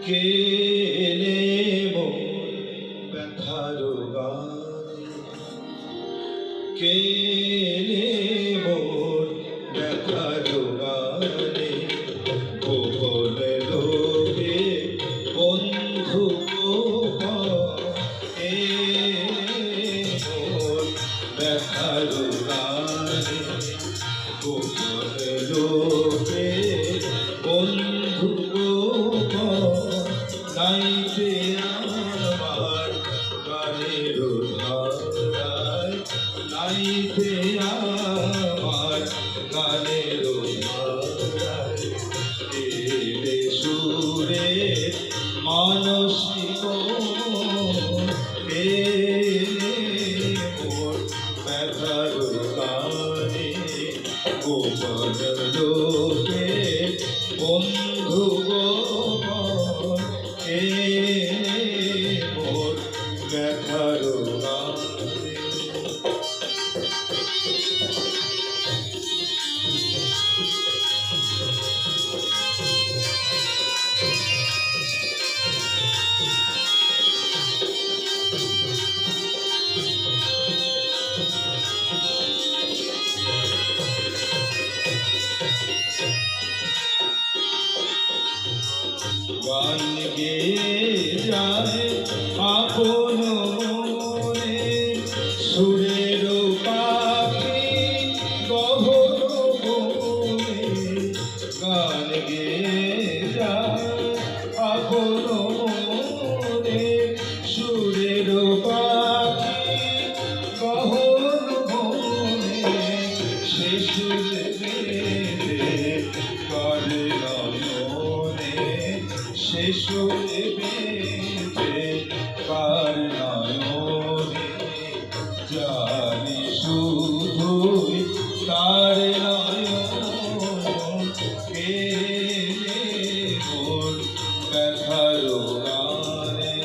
কেলে মোর ব্যথার গানে, কেলে মোর ব্যথার গানে, গোপন লোকে বন্ধু মোর ব্যথার গানে, গোপন লোকে বন্ধু নাইতে আমার গানের ধারায়, নাইতে আমার গানের ধারায়, এলে সুরে মানসিক এলে মোর ব্যথার গানে, গোপন লোকে বন্ধু মোর ব্যথার গানে। গান গেয়ে যায় আপন মনে, সুরের পাখি গহন বনে, গান গেয়ে যায় আপন মনে, সুরের পাখি গহন বনে, সে সুরে করে নয়নে, সে সুরে বেঁধে কার নয়নে, জানি শুধুই তার নয়ন, কেলে মোর ব্যথার গানে।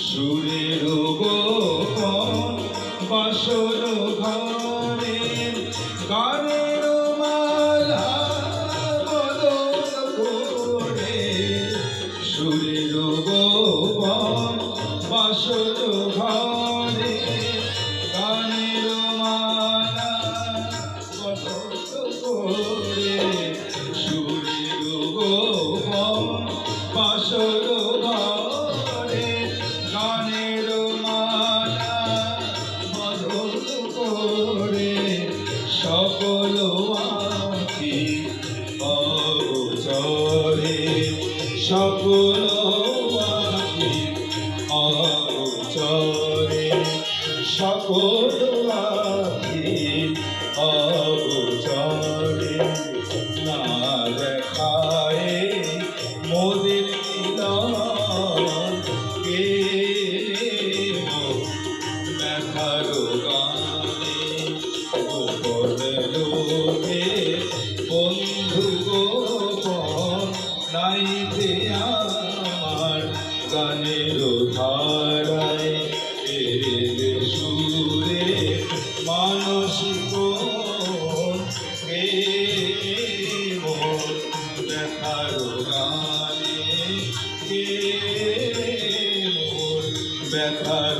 সুরের গোপন বাসর ঘরে, গানের মালা বদন করে, সুরের গোপন বাসর ঘরে, গানের মালা বদন করে, সুরের গোপন বাসর ঘরে, গানের মালা বদন করে, সকল আঁখি অগোচরে, সকল আঁখি অগোচরে, সকল আঁখি অগোচরে, না দেখায় মোদের মিলন, কেলে মোর ব্যথার গানে, গোপন লোকে বন্ধু গোপন, নাইতে আমার গানের ধারায়, এলে সুরে মানসিক মোর ব্যথার গানে, মোর ব্যথার